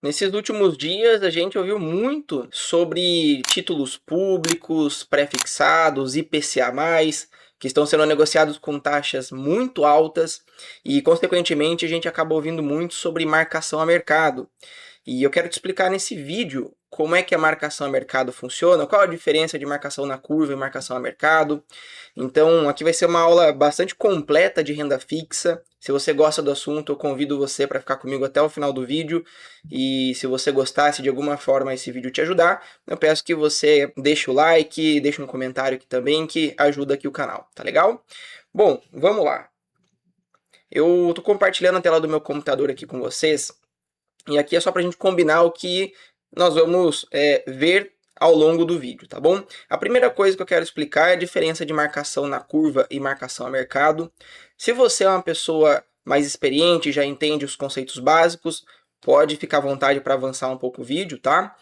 Nesses últimos dias, a gente ouviu muito sobre títulos públicos, pré-fixados, IPCA+, que estão sendo negociados com taxas muito altas e, consequentemente, a gente acaba ouvindo muito sobre marcação a mercado. E eu quero te explicar nesse vídeo como é que a marcação a mercado funciona, qual a diferença de marcação na curva e marcação a mercado. Então, aqui vai ser uma aula bastante completa de renda fixa. Se você gosta do assunto, eu convido você para ficar comigo até o final do vídeo. E se você gostasse de alguma forma esse vídeo te ajudar, eu peço que você deixe o like, deixe um comentário aqui também, que ajuda aqui o canal, tá legal? Bom, vamos lá. Eu estou compartilhando a tela do meu computador aqui com vocês. E aqui é só para a gente combinar o que nós vamos ver ao longo do vídeo, tá bom? A primeira coisa que eu quero explicar é a diferença de marcação na curva e marcação a mercado. Se você é uma pessoa mais experiente, já entende os conceitos básicos, pode ficar à vontade para avançar um pouco o vídeo, tá?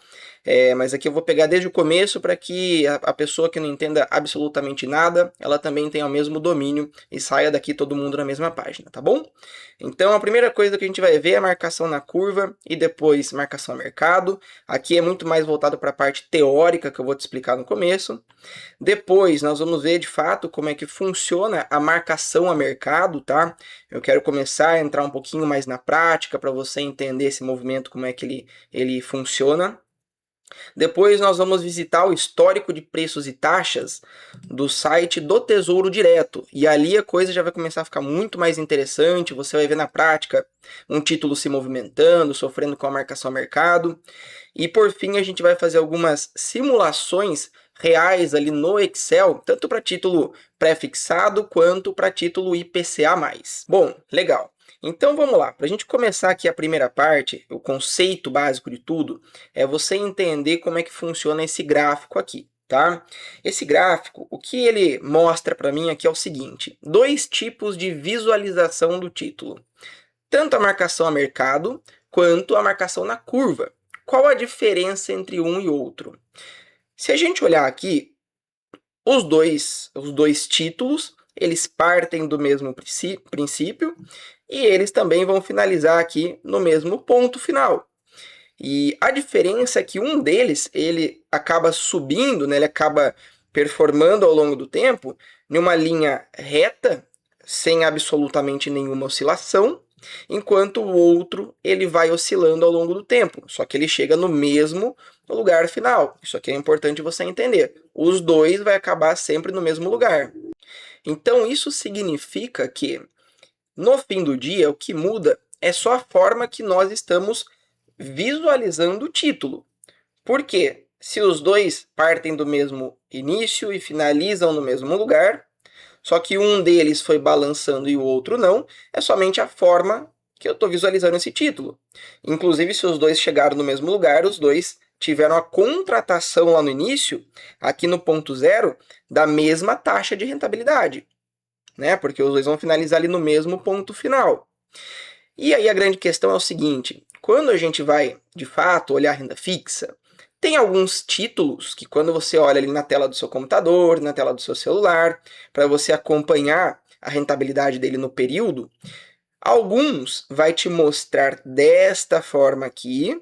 Mas aqui eu vou pegar desde o começo para que a pessoa que não entenda absolutamente nada, ela também tenha o mesmo domínio e saia daqui todo mundo na mesma página, tá bom? Então a primeira coisa que a gente vai ver é a marcação na curva e depois marcação a mercado. Aqui é muito mais voltado para a parte teórica que eu vou te explicar no começo. Depois nós vamos ver de fato como é que funciona a marcação a mercado, tá? Eu quero começar a entrar um pouquinho mais na prática para você entender esse movimento, como é que ele funciona. Depois nós vamos visitar o histórico de preços e taxas do site do Tesouro Direto. E ali a coisa já vai começar a ficar muito mais interessante. Você vai ver na prática um título se movimentando, sofrendo com a marcação a mercado. E por fim a gente vai fazer algumas simulações reais ali no Excel, tanto para título pré-fixado quanto para título IPCA+. Bom, legal. Então vamos lá, para a gente começar aqui a primeira parte, o conceito básico de tudo, é você entender como é que funciona esse gráfico aqui, tá? Esse gráfico, o que ele mostra para mim aqui é o seguinte, dois tipos de visualização do título, tanto a marcação a mercado, quanto a marcação na curva. Qual a diferença entre um e outro? Se a gente olhar aqui, os dois títulos, eles partem do mesmo princípio e eles também vão finalizar aqui no mesmo ponto final. E a diferença é que um deles, ele acaba subindo, né, ele acaba performando ao longo do tempo em uma linha reta, sem absolutamente nenhuma oscilação, enquanto o outro ele vai oscilando ao longo do tempo, só que ele chega no mesmo lugar final. Isso aqui é importante você entender. Os dois vai acabar sempre no mesmo lugar. Então isso significa que no fim do dia o que muda é só a forma que nós estamos visualizando o título. Por quê? Se os dois partem do mesmo início e finalizam no mesmo lugar, só que um deles foi balançando e o outro não, é somente a forma que eu estou visualizando esse título. Inclusive, se os dois chegaram no mesmo lugar, os dois tiveram a contratação lá no início, aqui no ponto zero, da mesma taxa de rentabilidade, né? Porque os dois vão finalizar ali no mesmo ponto final. E aí a grande questão é o seguinte, quando a gente vai, de fato, olhar a renda fixa, tem alguns títulos que quando você olha ali na tela do seu computador, na tela do seu celular, para você acompanhar a rentabilidade dele no período, alguns vai te mostrar desta forma aqui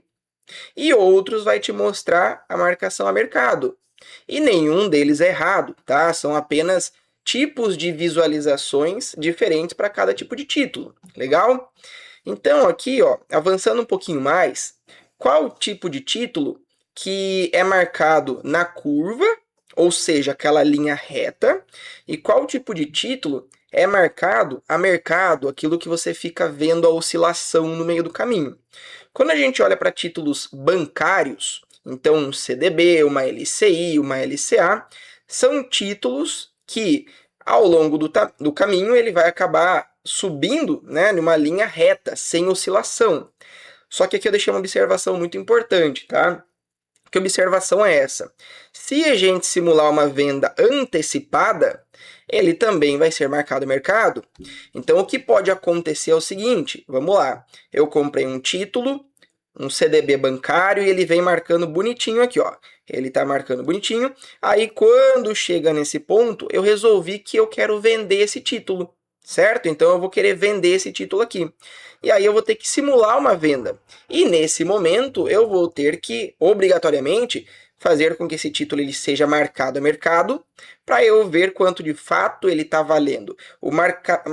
e outros vai te mostrar a marcação a mercado. E nenhum deles é errado, tá? São apenas tipos de visualizações diferentes para cada tipo de título. Legal? Então aqui, ó, avançando um pouquinho mais, qual o tipo de título que é marcado na curva, ou seja, aquela linha reta, e qual tipo de título é marcado a mercado, aquilo que você fica vendo a oscilação no meio do caminho. Quando a gente olha para títulos bancários, então um CDB, uma LCI, uma LCA, são títulos que ao longo do caminho ele vai acabar subindo, né, numa linha reta, sem oscilação. Só que aqui eu deixei uma observação muito importante, tá? Que observação é essa? Se a gente simular uma venda antecipada, ele também vai ser marcado mercado. Então, o que pode acontecer é o seguinte, vamos lá, eu comprei um título, um CDB bancário, e ele vem marcando bonitinho aqui, ó. Ele está marcando bonitinho, aí quando chega nesse ponto, eu resolvi que eu quero vender esse título. certo? Então eu vou querer vender esse título aqui. E aí eu vou ter que simular uma venda. E nesse momento eu vou ter que, obrigatoriamente, fazer com que esse título ele seja marcado a mercado, para eu ver quanto de fato ele está valendo.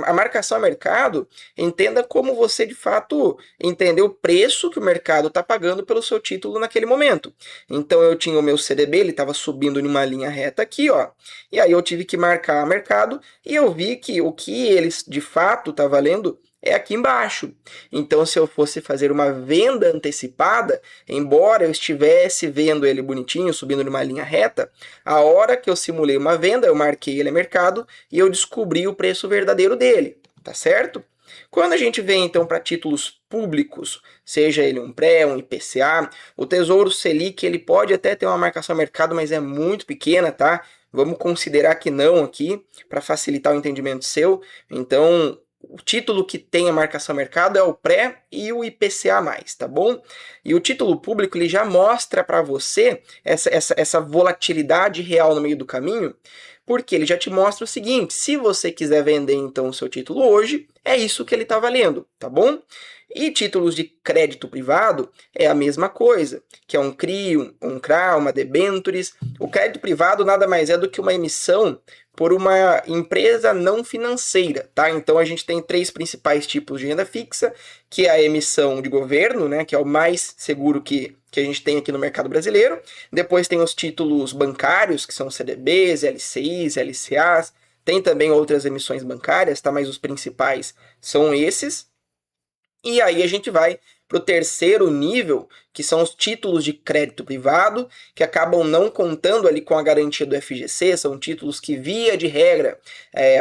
A marcação a mercado, entenda como você de fato entender o preço que o mercado está pagando pelo seu título naquele momento. Então eu tinha o meu CDB, ele estava subindo em uma linha reta aqui, ó, e aí eu tive que marcar a mercado e eu vi que o que eles de fato está valendo é aqui embaixo. Então, se eu fosse fazer uma venda antecipada, embora eu estivesse vendo ele bonitinho, subindo numa linha reta, a hora que eu simulei uma venda, eu marquei ele a mercado e eu descobri o preço verdadeiro dele, tá certo? Quando a gente vem então para títulos públicos, seja ele um pré, um IPCA, o Tesouro Selic ele pode até ter uma marcação a mercado, mas é muito pequena, tá? Vamos considerar que não aqui, para facilitar o entendimento seu. Então, o título que tem a marcação a mercado é o pré e o IPCA+, tá bom? E o título público ele já mostra para você essa volatilidade real no meio do caminho, porque ele já te mostra o seguinte: se você quiser vender então o seu título hoje, é isso que ele está valendo, tá bom? E títulos de crédito privado é a mesma coisa, que é um CRI, um CRA, uma debentures. O crédito privado nada mais é do que uma emissão por uma empresa não financeira, tá? Então a gente tem três principais tipos de renda fixa, que é a emissão de governo, né, que é o mais seguro que a gente tem aqui no mercado brasileiro. Depois tem os títulos bancários, que são CDBs, LCIs, LCAs. Tem também outras emissões bancárias, tá? Mas os principais são esses. E aí a gente vai para o terceiro nível, que são os títulos de crédito privado, que acabam não contando ali com a garantia do FGC, são títulos que, via de regra,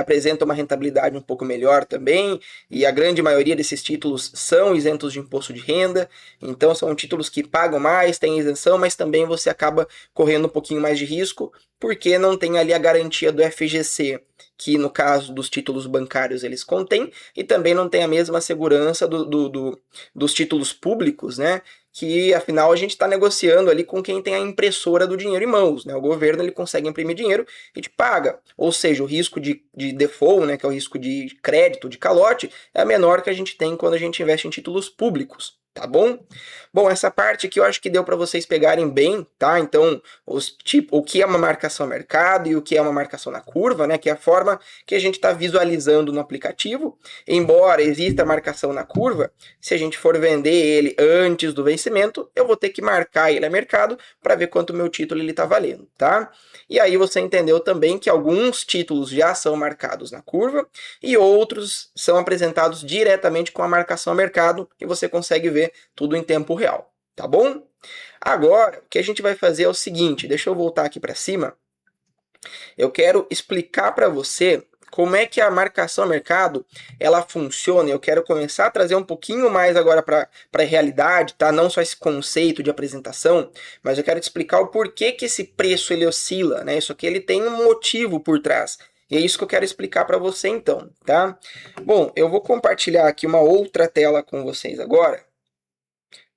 apresentam uma rentabilidade um pouco melhor também, e a grande maioria desses títulos são isentos de imposto de renda, então são títulos que pagam mais, têm isenção, mas também você acaba correndo um pouquinho mais de risco, porque não tem ali a garantia do FGC, que no caso dos títulos bancários eles contêm, e também não tem a mesma segurança dos títulos públicos, né? Que afinal a gente está negociando ali com quem tem a impressora do dinheiro em mãos, né? O governo ele consegue imprimir dinheiro e te paga, ou seja, o risco de default, né? Que é o risco de crédito, de calote, é menor que a gente tem quando a gente investe em títulos públicos. Tá bom? Bom, essa parte aqui eu acho que deu para vocês pegarem bem, tá? Então, o que é uma marcação a mercado e o que é uma marcação na curva, né? Que é a forma que a gente está visualizando no aplicativo. Embora exista a marcação na curva, se a gente for vender ele antes do vencimento, eu vou ter que marcar ele a mercado para ver quanto o meu título ele está valendo, tá? E aí você entendeu também que alguns títulos já são marcados na curva e outros são apresentados diretamente com a marcação a mercado e você consegue ver tudo em tempo real, tá bom? Agora, o que a gente vai fazer é o seguinte, deixa eu voltar aqui para cima. Eu quero explicar para você como é que a marcação a mercado ela funciona. Eu quero começar a trazer um pouquinho mais agora para a realidade, tá? Não só esse conceito de apresentação, mas eu quero te explicar o porquê que esse preço ele oscila, né? Isso aqui ele tem um motivo por trás. E é isso que eu quero explicar para você então, tá? Bom, eu vou compartilhar aqui uma outra tela com vocês agora.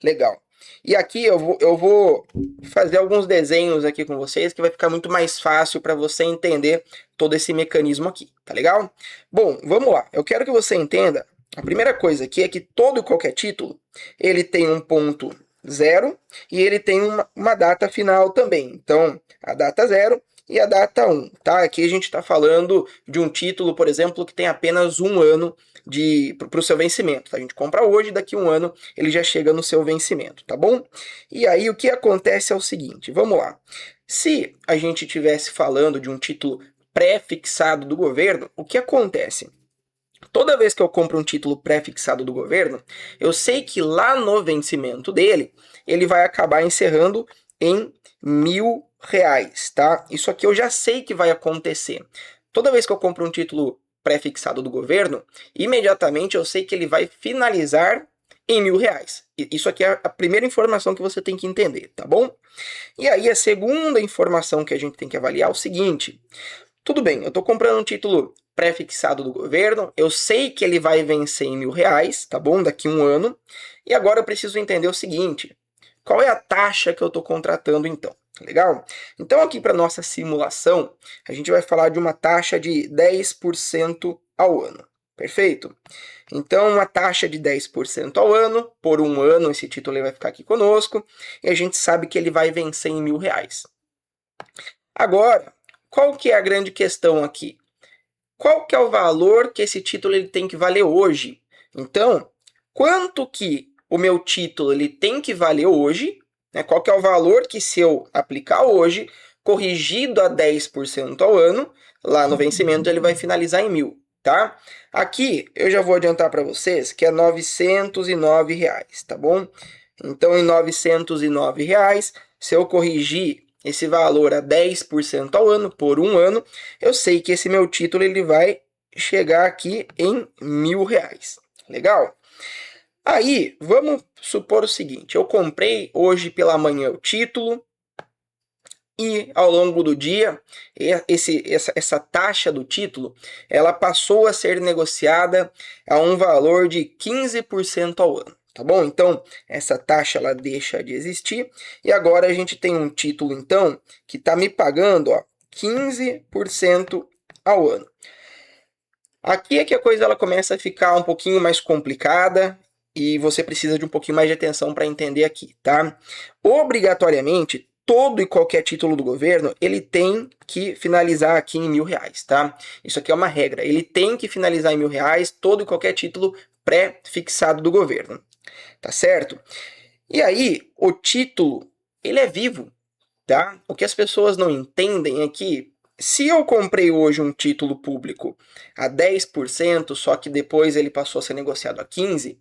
Legal. E aqui eu vou fazer alguns desenhos aqui com vocês que vai ficar muito mais fácil para você entender todo esse mecanismo aqui, tá legal? Bom, vamos lá. Eu quero que você entenda, a primeira coisa aqui é que todo e qualquer título, ele tem um ponto zero e ele tem uma data final também. Então, a data 0 e a data 1, tá? Aqui a gente está falando de um título, por exemplo, que tem apenas um ano para o seu vencimento. Tá? A gente compra hoje, daqui a um ano ele já chega no seu vencimento, tá bom? E aí o que acontece é o seguinte, vamos lá. Se a gente estivesse falando de um título pré-fixado do governo, o que acontece? Toda vez que eu compro um título pré-fixado do governo, eu sei que lá no vencimento dele, ele vai acabar encerrando em R$1.000, tá? Isso aqui eu já sei que vai acontecer. Toda vez que eu compro um título pré-fixado do governo, imediatamente eu sei que ele vai finalizar em R$1.000. Isso aqui é a primeira informação que você tem que entender, tá bom? E aí a segunda informação que a gente tem que avaliar é o seguinte: tudo bem, eu estou comprando um título pré-fixado do governo, eu sei que ele vai vencer em R$1.000, tá bom? Daqui a um ano. E agora eu preciso entender o seguinte: qual é a taxa que eu estou contratando então? Legal? Então aqui para nossa simulação, a gente vai falar de uma taxa de 10% ao ano. Perfeito? Então, uma taxa de 10% ao ano, por um ano esse título vai ficar aqui conosco, e a gente sabe que ele vai vencer em R$ 1.000. Agora, qual que é a grande questão aqui? Qual que é o valor que esse título ele tem que valer hoje? Então, quanto que o meu título ele tem que valer hoje, né? Qual que é o valor que se eu aplicar hoje, corrigido a 10% ao ano, lá no vencimento ele vai finalizar em 1.000, tá? Aqui eu já vou adiantar para vocês que é R$ 909, tá bom? Então, em R$ 909, se eu corrigir esse valor a 10% ao ano, por um ano, eu sei que esse meu título ele vai chegar aqui em R$ 1.000. Legal? Aí, vamos supor o seguinte, eu comprei hoje pela manhã o título e ao longo do dia, essa taxa do título, ela passou a ser negociada a um valor de 15% ao ano. Tá bom? Então, essa taxa ela deixa de existir e agora a gente tem um título, então, que está me pagando 15% ao ano. Aqui é que a coisa ela começa a ficar um pouquinho mais complicada e você precisa de um pouquinho mais de atenção para entender aqui, tá? Obrigatoriamente, todo e qualquer título do governo, ele tem que finalizar aqui em R$ 1.000, tá? Isso aqui é uma regra, ele tem que finalizar em R$ 1.000, todo e qualquer título pré-fixado do governo. Tá certo? E aí, o título, ele é vivo, tá? O que as pessoas não entendem é que se eu comprei hoje um título público a 10%, só que depois ele passou a ser negociado a 15%,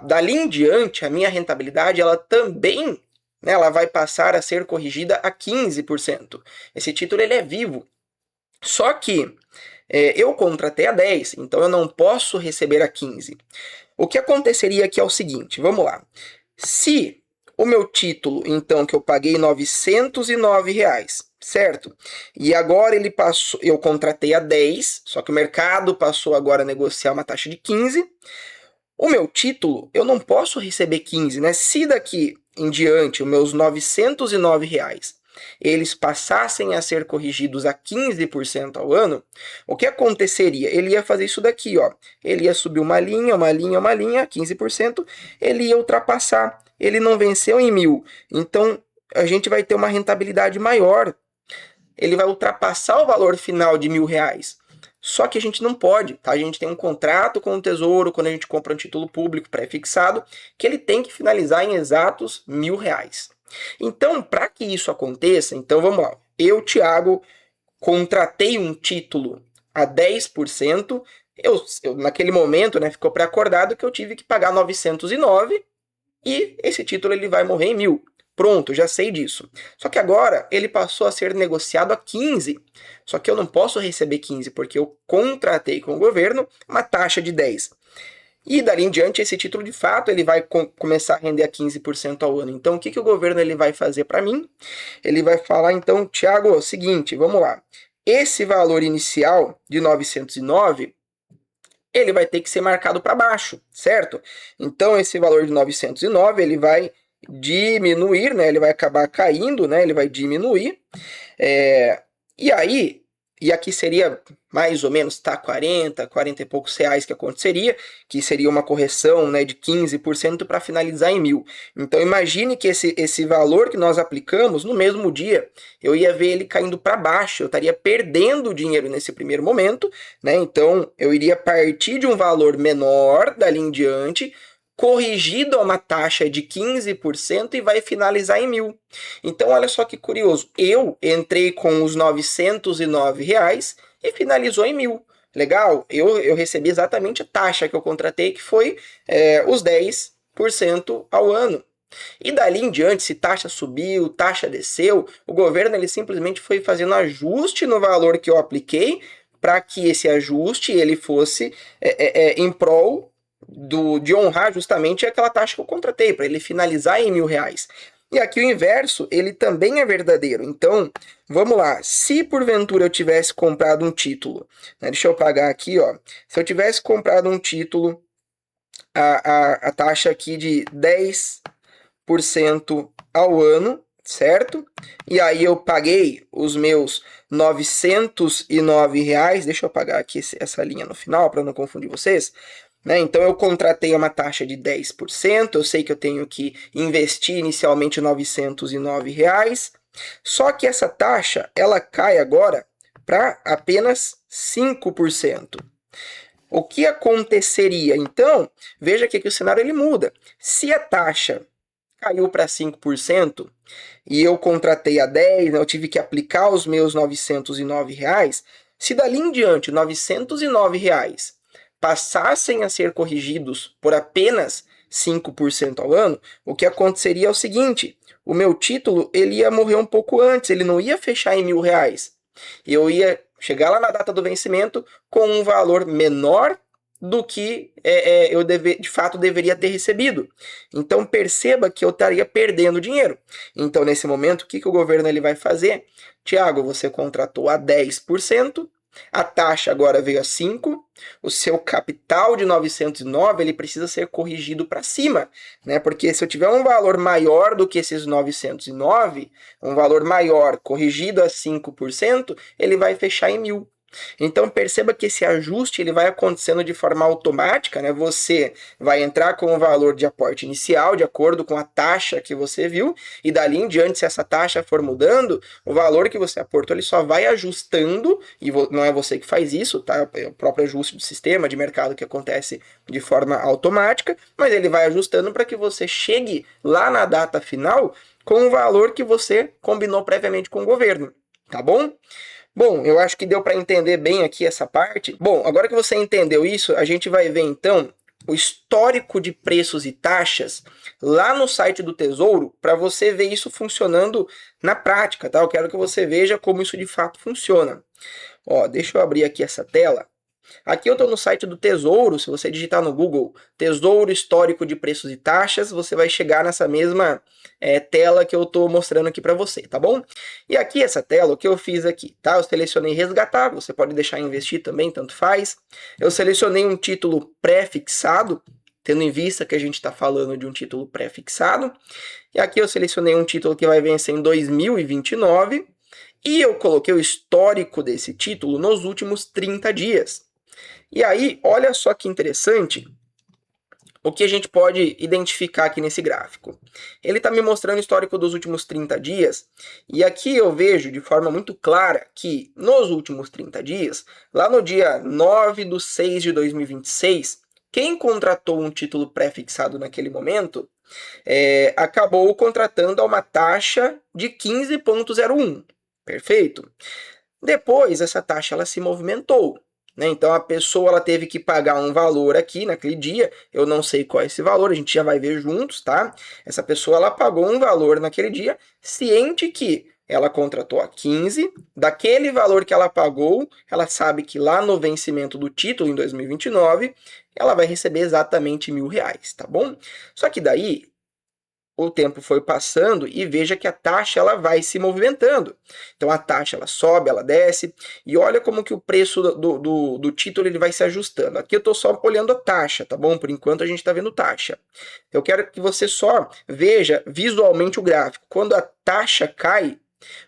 dali em diante, a minha rentabilidade, ela também, né, ela vai passar a ser corrigida a 15%. Esse título, ele é vivo. Só que eu contratei a 10%, então eu não posso receber a 15%. O que aconteceria aqui é o seguinte, vamos lá. Se o meu título, então, que eu paguei R$ 909, certo? E agora ele passou, eu contratei a 10, só que o mercado passou agora a negociar uma taxa de 15. O meu título, eu não posso receber 15, né? Se daqui em diante os meus R$ 909 eles passassem a ser corrigidos a 15% ao ano, o que aconteceria? Ele ia fazer isso daqui, ó. Ele ia subir uma linha, 15%, ele ia ultrapassar. Ele não venceu em 1.000. Então, a gente vai ter uma rentabilidade maior. Ele vai ultrapassar o valor final de R$ 1.000. Só que a gente não pode, tá? A gente tem um contrato com o Tesouro, quando a gente compra um título público pré-fixado, que ele tem que finalizar em exatos R$ 1.000. Então, para que isso aconteça, então vamos lá. Eu, Thiago, contratei um título a 10%. Eu naquele momento, né, ficou pré-acordado que eu tive que pagar 909 e esse título ele vai morrer em 1.000. Pronto, já sei disso. Só que agora ele passou a ser negociado a 15. Só que eu não posso receber 15 porque eu contratei com o governo uma taxa de 10. E dali em diante esse título de fato ele vai começar a render a 15% ao ano. Então o que o governo ele vai fazer para mim? Ele vai falar então, Thiago, seguinte, vamos lá. Esse valor inicial de 909 ele vai ter que ser marcado para baixo, certo? Então esse valor de 909 ele vai diminuir, né? Ele vai acabar caindo, né? Ele vai diminuir. E aí, e aqui seria mais ou menos, tá, 40 e poucos reais que aconteceria, que seria uma correção, né, de 15% para finalizar em 1.000. Então imagine que esse valor que nós aplicamos, no mesmo dia, eu ia ver ele caindo para baixo, eu estaria perdendo dinheiro nesse primeiro momento, né? Então eu iria partir de um valor menor dali em diante, corrigido a uma taxa de 15% e vai finalizar em 1.000. Então, olha só que curioso. Eu entrei com os R$ 909 e finalizou em 1.000. Legal? Eu recebi exatamente a taxa que eu contratei, que foi os 10% ao ano. E dali em diante, se taxa subiu, taxa desceu, o governo ele simplesmente foi fazendo ajuste no valor que eu apliquei para que esse ajuste ele fosse em prol de honrar justamente aquela taxa que eu contratei, para ele finalizar em R$ 1.000. E aqui o inverso, ele também é verdadeiro. Então, vamos lá. Se porventura eu tivesse comprado um título, né, deixa eu pagar aqui, ó. Se eu tivesse comprado um título, a taxa aqui de 10% ao ano, certo? E aí eu paguei os meus R$ 909, deixa eu apagar aqui essa linha no final para não confundir vocês, né? Então eu contratei uma taxa de 10%, eu sei que eu tenho que investir inicialmente R$ 909, só que essa taxa ela cai agora para apenas 5%. O que aconteceria? Então, veja aqui que o cenário ele muda. Se a taxa caiu para 5% e eu contratei a 10, né, eu tive que aplicar os meus R$ 909, se dali em diante R$ 909 passassem a ser corrigidos por apenas 5% ao ano, o que aconteceria é o seguinte, o meu título ele ia morrer um pouco antes, ele não ia fechar em R$ 1.000. Eu ia chegar lá na data do vencimento com um valor menor do que eu de fato deveria ter recebido. Então perceba que eu estaria perdendo dinheiro. Então nesse momento, o que o governo ele vai fazer? Tiago, você contratou a 10%, a taxa agora veio a 5%, o seu capital de 909 ele precisa ser corrigido para cima, né? Porque se eu tiver um valor maior do que esses 909, um valor maior corrigido a 5%, ele vai fechar em 1.000. Então perceba que esse ajuste ele vai acontecendo de forma automática, né? Você vai entrar com o valor de aporte inicial, de acordo com a taxa que você viu, e dali em diante, se essa taxa for mudando, o valor que você aportou ele só vai ajustando, e não é você que faz isso, tá? É o próprio ajuste do sistema de mercado que acontece de forma automática, mas ele vai ajustando para que você chegue lá na data final com o valor que você combinou previamente com o governo, tá bom? Bom, eu acho que deu para entender bem aqui essa parte. Bom, agora que você entendeu isso, a gente vai ver então o histórico de preços e taxas lá no site do Tesouro para você ver isso funcionando na prática, tá? Eu quero que você veja como isso de fato funciona. Ó, deixa eu abrir aqui essa tela. Aqui eu estou no site do Tesouro, se você digitar no Google Tesouro Histórico de Preços e Taxas, você vai chegar nessa mesma tela que eu estou mostrando aqui para você, tá bom? E aqui essa tela, o que eu fiz aqui, tá? Eu selecionei resgatar, você pode deixar investir também, tanto faz. Eu selecionei um título pré-fixado, tendo em vista que a gente está falando de um título pré-fixado. E aqui eu selecionei um título que vai vencer em 2029 e eu coloquei o histórico desse título nos últimos 30 dias. E aí, olha só que interessante o que a gente pode identificar aqui nesse gráfico. Ele está me mostrando o histórico dos últimos 30 dias, e aqui eu vejo de forma muito clara que nos últimos 30 dias, lá no dia 9/6/2026, quem contratou um título pré-fixado naquele momento acabou contratando a uma taxa de 15,01. Perfeito? Depois, essa taxa ela se movimentou. Né? Então a pessoa ela teve que pagar um valor aqui naquele dia, eu não sei qual é esse valor, a gente já vai ver juntos, tá? Essa pessoa ela pagou um valor naquele dia, ciente que ela contratou a 15, daquele valor que ela pagou, ela sabe que lá no vencimento do título em 2029, ela vai receber exatamente R$ 1.000, tá bom? Só que daí o tempo foi passando e veja que a taxa ela vai se movimentando. Então a taxa ela sobe, ela desce, e olha como que o preço do título ele vai se ajustando. Aqui eu estou só olhando a taxa, tá bom? Por enquanto a gente está vendo taxa. Eu quero que você só veja visualmente o gráfico. Quando a taxa cai,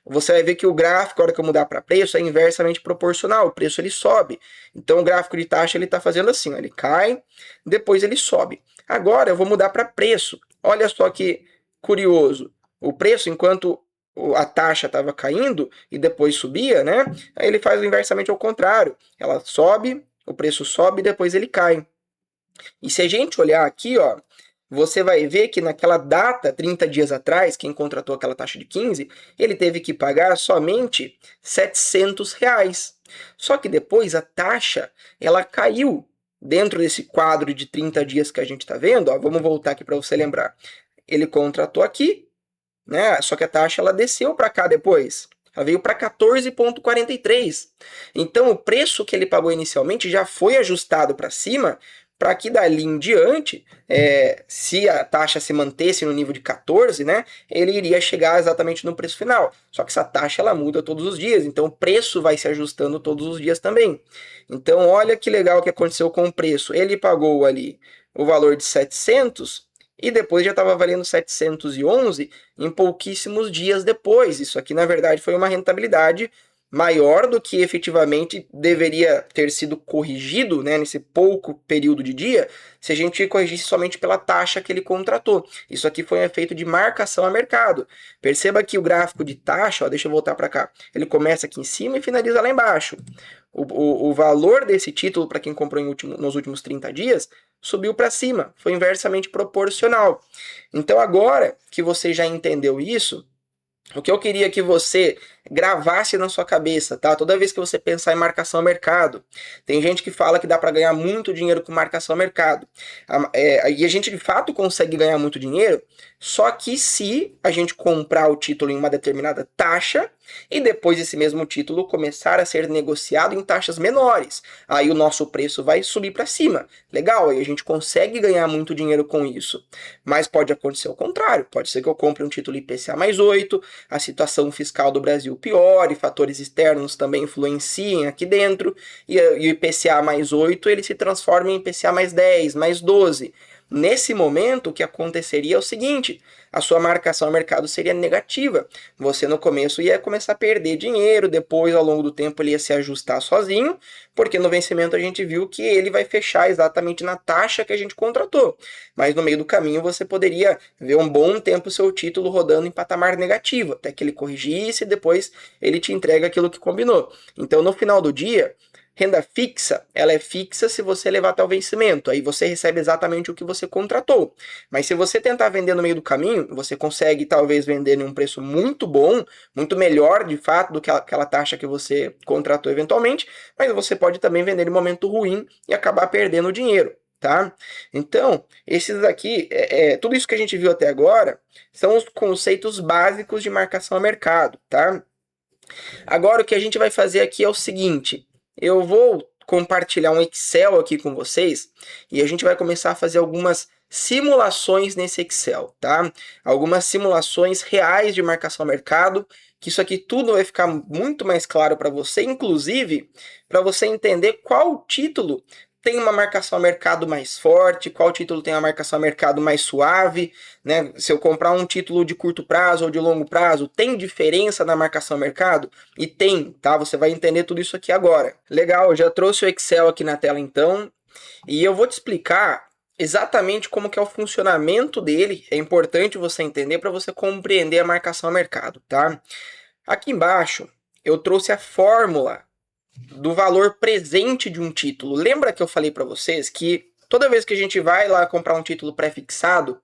você vai ver que o gráfico, a hora que eu mudar para preço, é inversamente proporcional. O preço ele sobe. Então o gráfico de taxa ele está fazendo assim, ó, ele cai, depois ele sobe. Agora eu vou mudar para preço. Olha só que curioso. O preço, enquanto a taxa estava caindo e depois subia, né? Aí ele faz inversamente ao contrário. Ela sobe, o preço sobe e depois ele cai. E se a gente olhar aqui, ó, você vai ver que naquela data, 30 dias atrás, quem contratou aquela taxa de 15, ele teve que pagar somente R$ 700. Só que depois a taxa, ela caiu dentro desse quadro de 30 dias que a gente está vendo. Ó, vamos voltar aqui para você lembrar. Ele contratou aqui, né? Só que a taxa ela desceu para cá depois. Ela veio para 14,43. Então o preço que ele pagou inicialmente já foi ajustado para cima, para que dali em diante, se a taxa se mantesse no nível de 14, né, ele iria chegar exatamente no preço final. Só que essa taxa ela muda todos os dias, então o preço vai se ajustando todos os dias também. Então olha que legal que aconteceu com o preço. Ele pagou ali o valor de 700 e depois já estava valendo 711 em pouquíssimos dias depois. Isso aqui, na verdade, foi uma rentabilidade maior do que efetivamente deveria ter sido corrigido, né, nesse pouco período de dia, se a gente corrigisse somente pela taxa que ele contratou. Isso aqui foi um efeito de marcação a mercado. Perceba que o gráfico de taxa, ó, deixa eu voltar para cá, ele começa aqui em cima e finaliza lá embaixo. O valor desse título, para quem comprou nos últimos 30 dias, subiu para cima, foi inversamente proporcional. Então agora que você já entendeu isso, o que eu queria que você gravasse na sua cabeça, tá? Toda vez que você pensar em marcação a mercado, tem gente que fala que dá para ganhar muito dinheiro com marcação a mercado. E a gente de fato consegue ganhar muito dinheiro, só que se a gente comprar o título em uma determinada taxa e depois esse mesmo título começar a ser negociado em taxas menores, aí o nosso preço vai subir para cima. Legal, aí a gente consegue ganhar muito dinheiro com isso. Mas pode acontecer o contrário, pode ser que eu compre um título IPCA mais 8, a situação fiscal do Brasil piore, fatores externos também influenciem aqui dentro, e o IPCA mais 8 ele se transforma em IPCA mais 10, mais 12. Nesse momento, o que aconteceria é o seguinte: a sua marcação ao mercado seria negativa. Você no começo ia começar a perder dinheiro, depois ao longo do tempo ele ia se ajustar sozinho, porque no vencimento a gente viu que ele vai fechar exatamente na taxa que a gente contratou. Mas no meio do caminho você poderia ver um bom tempo o seu título rodando em patamar negativo, até que ele corrigisse e depois ele te entrega aquilo que combinou. Então no final do dia, renda fixa, ela é fixa se você levar até o vencimento. Aí você recebe exatamente o que você contratou. Mas se você tentar vender no meio do caminho, você consegue talvez vender em um preço muito bom, muito melhor de fato do que aquela taxa que você contratou eventualmente, mas você pode também vender em momento ruim e acabar perdendo dinheiro. Tá? Então, esses aqui, tudo isso que a gente viu até agora são os conceitos básicos de marcação a mercado. Tá? Agora o que a gente vai fazer aqui é o seguinte: eu vou compartilhar um Excel aqui com vocês e a gente vai começar a fazer algumas simulações nesse Excel, tá? Algumas simulações reais de marcação a mercado, que isso aqui tudo vai ficar muito mais claro para você, inclusive para você entender qual título tem uma marcação a mercado mais forte, qual título tem uma marcação a mercado mais suave, né? Se eu comprar um título de curto prazo ou de longo prazo, tem diferença na marcação a mercado? E tem, tá? Você vai entender tudo isso aqui agora. Legal, eu já trouxe o Excel aqui na tela então, e eu vou te explicar exatamente como que é o funcionamento dele. É importante você entender para você compreender a marcação a mercado, tá? Aqui embaixo eu trouxe a fórmula do valor presente de um título. Lembra que eu falei para vocês que toda vez que a gente vai lá comprar um título pré-fixado,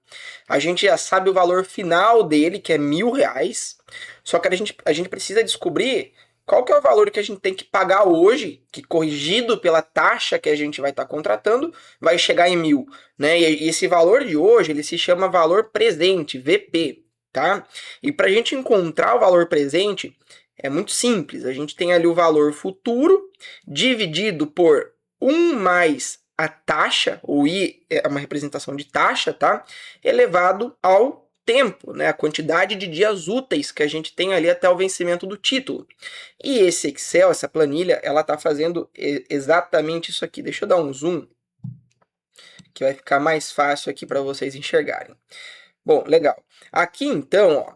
a gente já sabe o valor final dele, que é R$1.000, só que a gente precisa descobrir qual que é o valor que a gente tem que pagar hoje, que corrigido pela taxa que a gente vai estar contratando, vai chegar em 1.000, né? E esse valor de hoje, ele se chama valor presente, VP, tá? E para a gente encontrar o valor presente, é muito simples. A gente tem ali o valor futuro dividido por 1 mais a taxa, o I é uma representação de taxa, tá? Elevado ao tempo, né? A quantidade de dias úteis que a gente tem ali até o vencimento do título. E esse Excel, essa planilha, ela tá fazendo exatamente isso aqui. Deixa eu dar um zoom, que vai ficar mais fácil aqui para vocês enxergarem. Bom, legal. Aqui então, ó,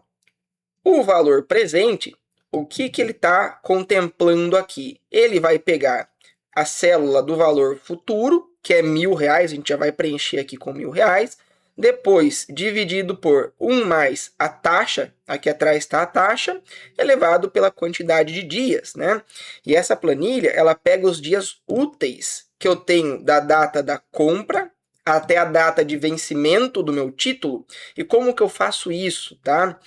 o valor presente, o que ele está contemplando aqui? Ele vai pegar a célula do valor futuro, que é R$1.000, a gente já vai preencher aqui com R$1.000, depois dividido por 1 mais a taxa, aqui atrás está a taxa, elevado pela quantidade de dias, né? E essa planilha, ela pega os dias úteis que eu tenho da data da compra até a data de vencimento do meu título. E como que eu faço isso, tá?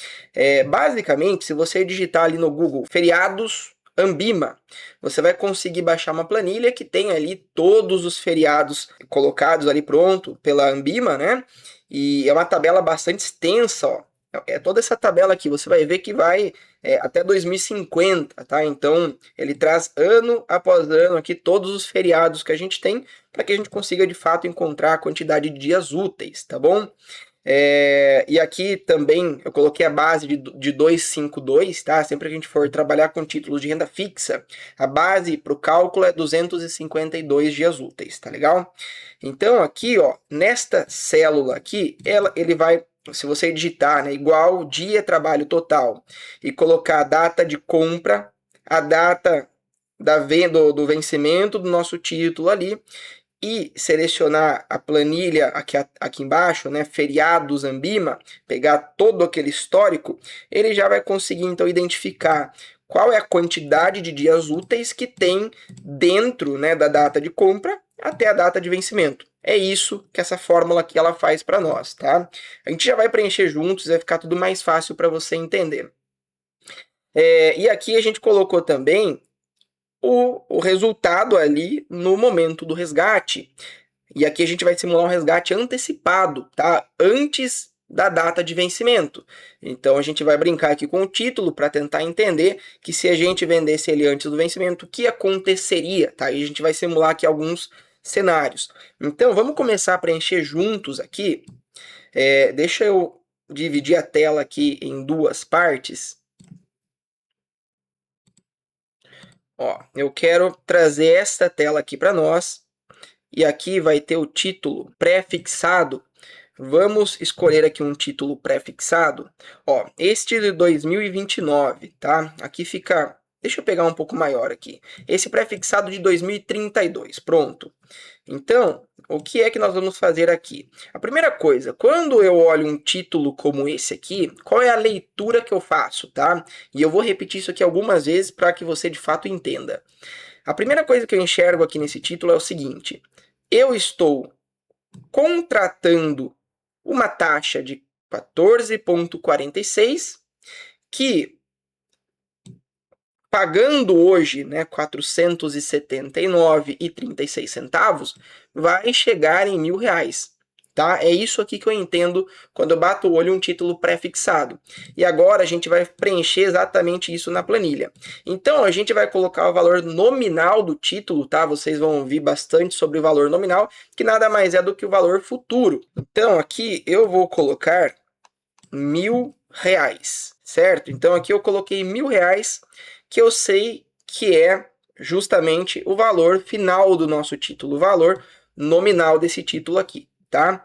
Basicamente, se você digitar ali no Google feriados Ambima, você vai conseguir baixar uma planilha que tem ali todos os feriados colocados ali pronto pela Ambima, né? E é uma tabela bastante extensa, ó. É toda essa tabela aqui, você vai ver que vai até 2050, tá? Então, ele traz ano após ano aqui todos os feriados que a gente tem, para que a gente consiga, de fato, encontrar a quantidade de dias úteis, tá bom? E aqui também eu coloquei a base de 252, tá? Sempre que a gente for trabalhar com títulos de renda fixa, a base para o cálculo é 252 dias úteis, tá legal? Então aqui, ó, nesta célula aqui, ele vai, se você digitar, né, igual dia trabalho total e colocar a data de compra, a data da venda do vencimento do nosso título ali, e selecionar a planilha aqui embaixo, né, feriados Ambima, pegar todo aquele histórico, ele já vai conseguir então identificar qual é a quantidade de dias úteis que tem dentro, né, da data de compra até a data de vencimento. É isso que essa fórmula aqui ela faz para nós, tá? A gente já vai preencher juntos, vai ficar tudo mais fácil para você entender. E aqui a gente colocou também o resultado ali no momento do resgate. E aqui a gente vai simular um resgate antecipado, tá? Antes da data de vencimento. Então a gente vai brincar aqui com o título para tentar entender que se a gente vendesse ele antes do vencimento, o que aconteceria, tá? E a gente vai simular aqui alguns cenários. Então vamos começar a preencher juntos aqui. Deixa eu dividir a tela aqui em duas partes. Ó, eu quero trazer esta tela aqui para nós. E aqui vai ter o título pré-fixado. Vamos escolher aqui um título pré-fixado. Ó, este de 2029, tá? Aqui fica... Deixa eu pegar um pouco maior aqui. Esse pré-fixado de 2032, pronto. Então, o que é que nós vamos fazer aqui? A primeira coisa, quando eu olho um título como esse aqui, qual é a leitura que eu faço, tá? E eu vou repetir isso aqui algumas vezes para que você de fato entenda. A primeira coisa que eu enxergo aqui nesse título é o seguinte: eu estou contratando uma taxa de 14,46 que, pagando hoje, né, R$ 479,36, vai chegar em R$1.000, tá? É isso aqui que eu entendo quando eu bato o olho em um título pré-fixado. E agora a gente vai preencher exatamente isso na planilha. Então a gente vai colocar o valor nominal do título, tá? Vocês vão ouvir bastante sobre o valor nominal, que nada mais é do que o valor futuro. Então aqui eu vou colocar R$1.000, certo? Então aqui eu coloquei R$1.000, que eu sei que é justamente o valor final do nosso título, o valor nominal desse título aqui, tá?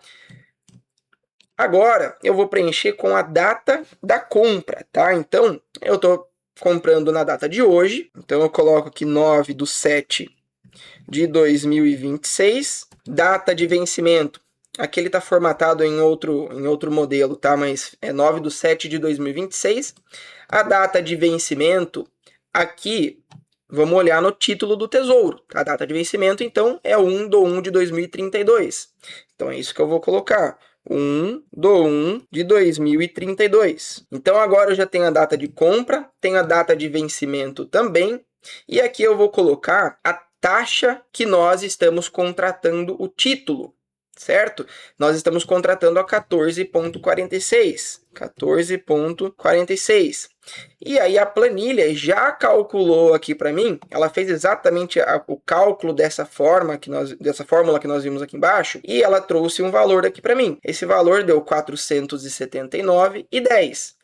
Agora eu vou preencher com a data da compra, tá? Então eu estou comprando na data de hoje, então eu coloco aqui 9/7/2026, data de vencimento. Aqui ele está formatado em outro modelo, tá? Mas é 9/7/2026. A data de vencimento, aqui, vamos olhar no título do Tesouro. A data de vencimento, então, é 1/1/2032. Então, é isso que eu vou colocar. 1/1/2032. Então, agora eu já tenho a data de compra, tenho a data de vencimento também. E aqui eu vou colocar a taxa que nós estamos contratando o título, certo? Nós estamos contratando a 14,46. 14,46. E aí a planilha já calculou aqui para mim, ela fez exatamente o cálculo dessa fórmula que nós vimos aqui embaixo, e ela trouxe um valor aqui para mim. Esse valor deu 479,10.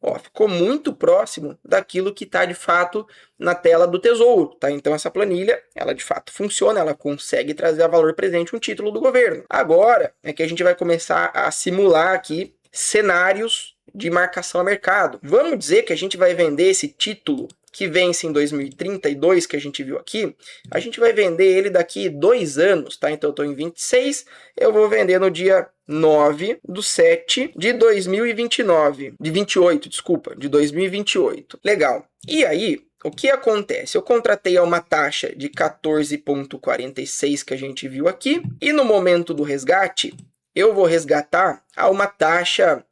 Ó, ficou muito próximo daquilo que está de fato na tela do Tesouro, tá? Então essa planilha, ela de fato funciona, ela consegue trazer a valor presente um título do governo. Agora é que a gente vai começar a simular aqui cenários de marcação a mercado. Vamos dizer que a gente vai vender esse título que vence em 2032, que a gente viu aqui, a gente vai vender ele daqui 2 anos, tá? Então eu estou em 26, eu vou vender no dia 9/7/2029, de 28, desculpa, de 2028. Legal. E aí, o que acontece? Eu contratei a uma taxa de 14,46 que a gente viu aqui, e no momento do resgate, eu vou resgatar a uma taxa,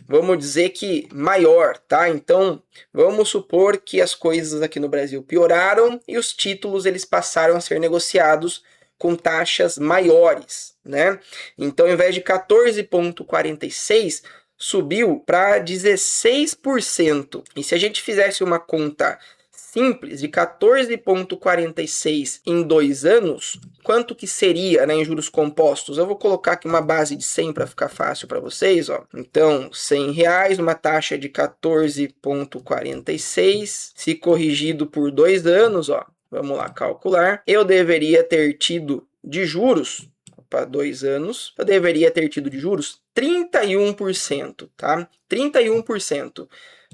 vamos dizer que maior, tá? Então, vamos supor que as coisas aqui no Brasil pioraram e os títulos eles passaram a ser negociados com taxas maiores, né? Então, ao invés de 14,46, subiu para 16%. E se a gente fizesse uma conta simples de 14,46 em 2 anos, quanto que seria, né, em juros compostos? Eu vou colocar aqui uma base de 100 para ficar fácil para vocês, ó. Então, R$ 100, uma taxa de 14,46, se corrigido por 2 anos, ó. Vamos lá calcular. Eu deveria ter tido de juros, para 2 anos, eu deveria ter tido de juros 31%, tá? 31%.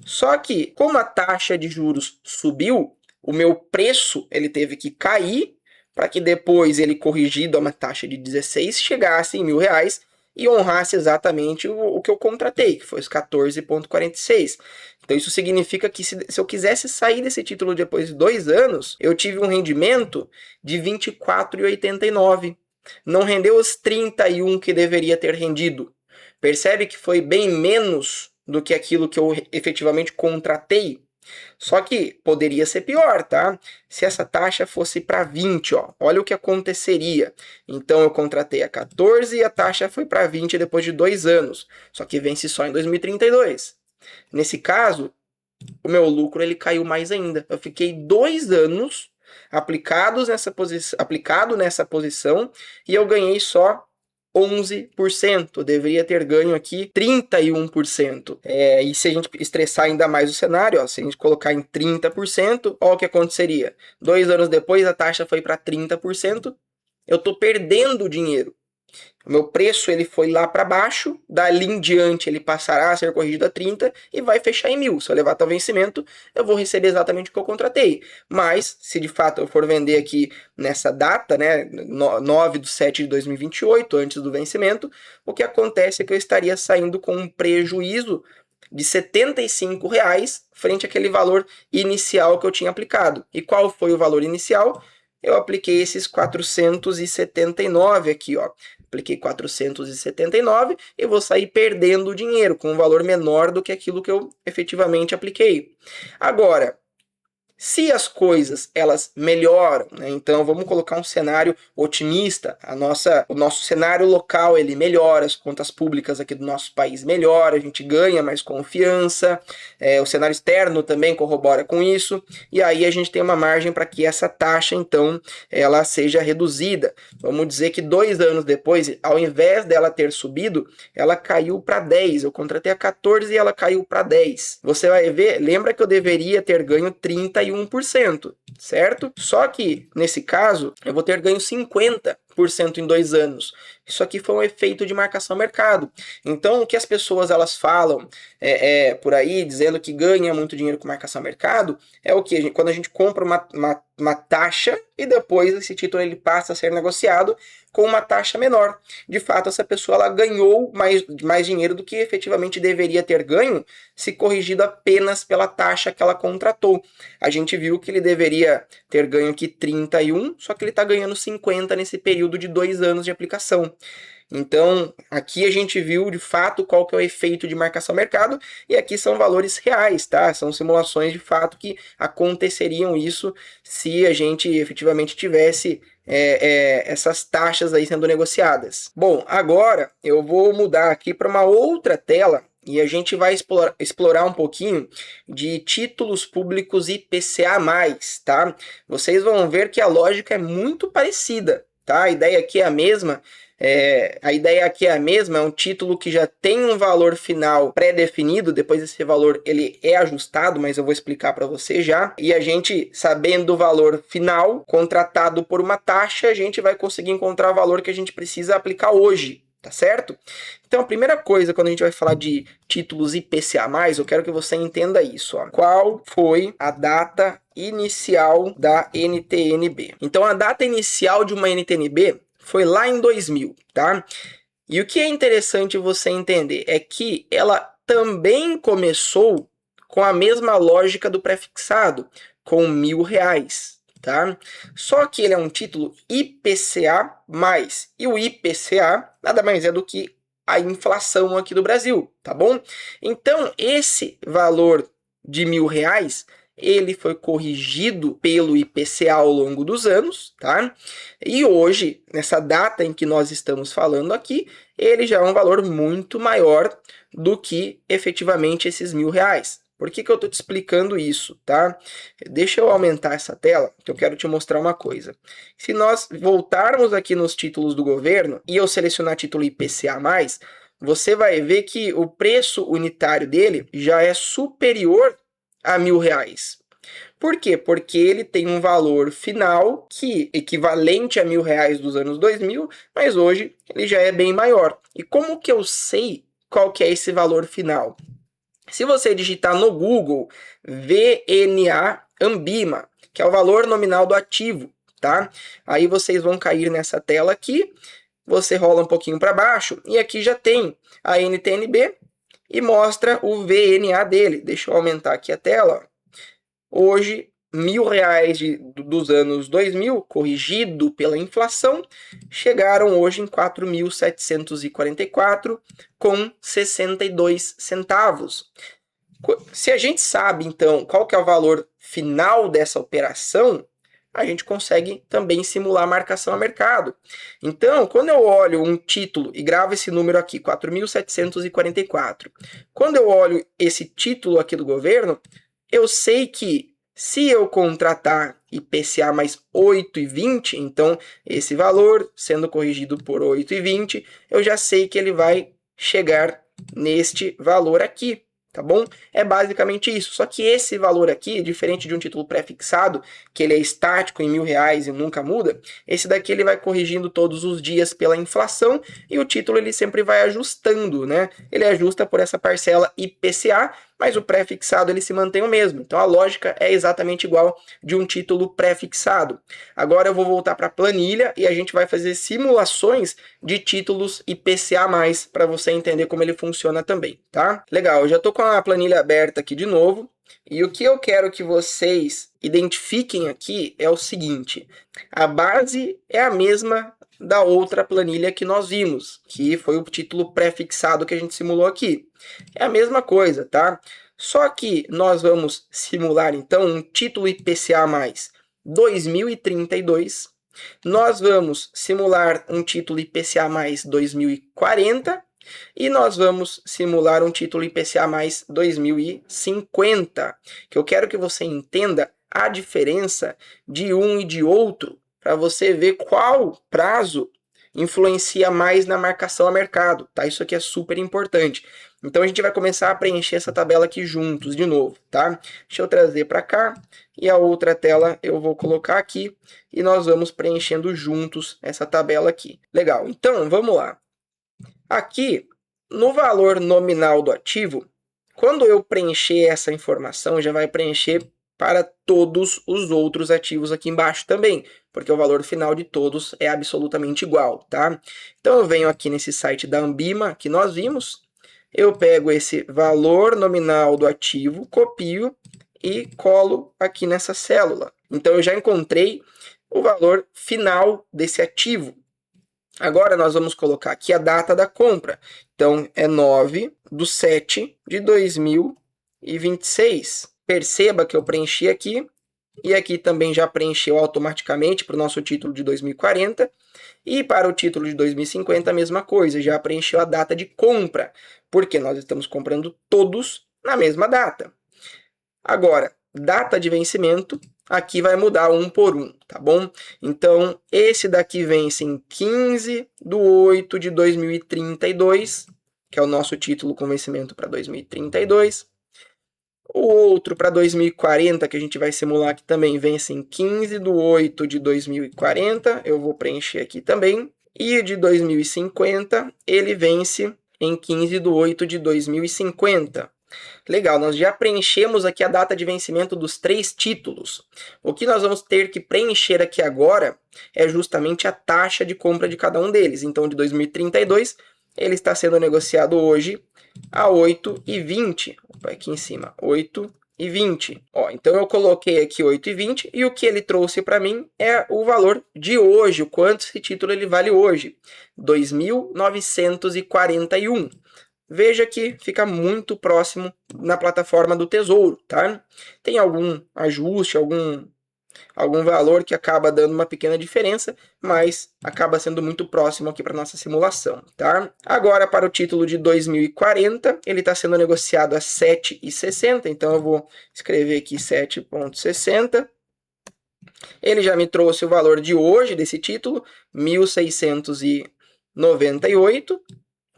Só que, como a taxa de juros subiu, o meu preço ele teve que cair para que depois ele, corrigido a uma taxa de 16, chegasse em R$ 1.000 e honrasse exatamente o que eu contratei, que foi os 14,46. Então isso significa que se eu quisesse sair desse título depois de 2 anos, eu tive um rendimento de 24,89. Não rendeu os 31 que deveria ter rendido. Percebe que foi bem menos do que aquilo que eu efetivamente contratei? Só que poderia ser pior, tá? Se essa taxa fosse para 20, ó, olha o que aconteceria. Então eu contratei a 14 e a taxa foi para 20 depois de 2 anos. Só que vence só em 2032. Nesse caso, o meu lucro ele caiu mais ainda. Eu fiquei 2 anos aplicado nessa posição e eu ganhei só 11%. Eu deveria ter ganho aqui 31%. E se a gente estressar ainda mais o cenário, ó, se a gente colocar em 30%, olha o que aconteceria. 2 anos depois a taxa foi para 30%, eu estou perdendo dinheiro. O meu preço ele foi lá para baixo, dali em diante ele passará a ser corrigido a 30 e vai fechar em 1.000. Se eu levar até o vencimento, eu vou receber exatamente o que eu contratei. Mas, se de fato eu for vender aqui nessa data, né, 9/7/2028, antes do vencimento, o que acontece é que eu estaria saindo com um prejuízo de R$ 75 frente àquele valor inicial que eu tinha aplicado. E qual foi o valor inicial? Eu apliquei esses 479 aqui, ó. Apliquei 479 e vou sair perdendo dinheiro com um valor menor do que aquilo que eu efetivamente apliquei. Agora, se as coisas elas melhoram, né? Então vamos colocar um cenário otimista, o nosso cenário local ele melhora, as contas públicas aqui do nosso país melhoram, a gente ganha mais confiança, o cenário externo também corrobora com isso, e aí a gente tem uma margem para que essa taxa então ela seja reduzida. Vamos dizer que 2 anos depois, ao invés dela ter subido, ela caiu para 10. Eu contratei a 14 e ela caiu para 10. Você vai ver, lembra que eu deveria ter ganho 31%, certo? Só que, nesse caso, eu vou ter ganho 50% em 2 anos. Isso aqui foi um efeito de marcação mercado. Então, o que as pessoas elas falam por aí, dizendo que ganha muito dinheiro com marcação mercado, é o que? Quando a gente compra uma taxa e depois esse título ele passa a ser negociado com uma taxa menor. De fato, essa pessoa ela ganhou mais dinheiro do que efetivamente deveria ter ganho se corrigido apenas pela taxa que ela contratou. A gente viu que ele deveria ter ganho aqui 31, só que ele está ganhando 50 nesse período de 2 anos de aplicação. Então, aqui a gente viu de fato qual que é o efeito de marcação mercado, e aqui são valores reais, tá? São simulações de fato que aconteceriam isso se a gente efetivamente tivesse essas taxas aí sendo negociadas. Bom, agora eu vou mudar aqui para uma outra tela e a gente vai explorar um pouquinho de títulos públicos IPCA+, tá? Vocês vão ver que a lógica é muito parecida, tá? A ideia aqui é a mesma. É um título que já tem um valor final pré-definido, depois esse valor ele é ajustado, mas eu vou explicar para você já. E a gente, sabendo o valor final, contratado por uma taxa, a gente vai conseguir encontrar o valor que a gente precisa aplicar hoje, tá certo? Então a primeira coisa, quando a gente vai falar de títulos IPCA+, eu quero que você entenda isso, ó. Qual foi a data inicial da NTN-B? Então a data inicial de uma NTN-B foi lá em 2000, tá? E o que é interessante você entender é que ela também começou com a mesma lógica do prefixado, com R$ 1.000, tá? Só que ele é um título IPCA+, e o IPCA nada mais é do que a inflação aqui do Brasil, tá bom? Então, esse valor de R$ 1.000 ele foi corrigido pelo IPCA ao longo dos anos, tá? E hoje, nessa data em que nós estamos falando aqui, ele já é um valor muito maior do que efetivamente esses R$ 1.000. Por que que eu estou te explicando isso, tá? Deixa eu aumentar essa tela, que eu quero te mostrar uma coisa. Se nós voltarmos aqui nos títulos do governo e eu selecionar título IPCA+, você vai ver que o preço unitário dele já é superior a R$ 1.000. Por quê? Porque ele tem um valor final que equivalente a R$ 1.000 dos anos 2000, mas hoje ele já é bem maior. E como que eu sei qual que é esse valor final? Se você digitar no Google VNA Ambima, que é o valor nominal do ativo, tá? Aí vocês vão cair nessa tela aqui, você rola um pouquinho para baixo e aqui já tem a NTNB e mostra o VNA dele. Deixa eu aumentar aqui a tela. Hoje, R$ 1.000 dos anos 2000, corrigido pela inflação, chegaram hoje em 4.744,62 centavos. Se a gente sabe, então, qual que é o valor final dessa operação, a gente consegue também simular a marcação a mercado. Então, quando eu olho um título e gravo esse número aqui, 4.744, quando eu olho esse título aqui do governo, eu sei que se eu contratar IPCA mais 8,20, então esse valor sendo corrigido por 8,20, eu já sei que ele vai chegar neste valor aqui, tá bom? É basicamente isso. Só que esse valor aqui, diferente de um título pré-fixado, que ele é estático em R$ 1.000 e nunca muda, esse daqui ele vai corrigindo todos os dias pela inflação e o título ele sempre vai ajustando, né? Ele ajusta por essa parcela IPCA, mas o pré-fixado ele se mantém o mesmo. Então a lógica é exatamente igual de um título pré-fixado. Agora eu vou voltar para a planilha e a gente vai fazer simulações de títulos IPCA+, para você entender como ele funciona também, tá? Legal, eu já estou com a planilha aberta aqui de novo. E o que eu quero que vocês identifiquem aqui é o seguinte: a base é a mesma da outra planilha que nós vimos, que foi o título pré-fixado que a gente simulou aqui. É a mesma coisa, tá? Só que nós vamos simular, então, um título IPCA mais 2032. Nós vamos simular um título IPCA mais 2040. E nós vamos simular um título IPCA mais 2050. Que eu quero que você entenda a diferença de um e de outro, para você ver qual prazo influencia mais na marcação a mercado, tá? Isso aqui é super importante. Então a gente vai começar a preencher essa tabela aqui juntos de novo, tá? Deixa eu trazer para cá e a outra tela eu vou colocar aqui e nós vamos preenchendo juntos essa tabela aqui. Legal, então vamos lá. Aqui, no valor nominal do ativo, quando eu preencher essa informação, já vai preencher para todos os outros ativos aqui embaixo também, porque o valor final de todos é absolutamente igual, tá? Então eu venho aqui nesse site da Ambima, que nós vimos, eu pego esse valor nominal do ativo, copio e colo aqui nessa célula. Então eu já encontrei o valor final desse ativo. Agora nós vamos colocar aqui a data da compra. Então é 9/7/2026. Perceba que eu preenchi aqui, e aqui também já preencheu automaticamente para o nosso título de 2040, e para o título de 2050 a mesma coisa, já preencheu a data de compra, porque nós estamos comprando todos na mesma data. Agora, data de vencimento, aqui vai mudar um por um, tá bom? Então, esse daqui vence em 15/8/2032, que é o nosso título com vencimento para 2032. O outro para 2040, que a gente vai simular aqui também, vence em 15/8/2040. Eu vou preencher aqui também. E o de 2050, ele vence em 15/8/2050. Legal, nós já preenchemos aqui a data de vencimento dos 3 títulos. O que nós vamos ter que preencher aqui agora é justamente a taxa de compra de cada um deles. Então, de 2032, ele está sendo negociado hoje a 8,20. Opa, aqui em cima, 8,20. Ó, então eu coloquei aqui 8,20 e o que ele trouxe para mim é o valor de hoje, o quanto esse título ele vale hoje, 2.941. Veja que fica muito próximo na plataforma do Tesouro, tá? Tem algum ajuste, algum algum valor que acaba dando uma pequena diferença, mas acaba sendo muito próximo aqui para nossa simulação, tá? Agora, para o título de 2040, ele está sendo negociado a 7,60, então eu vou escrever aqui 7,60. Ele já me trouxe o valor de hoje desse título, 1.698.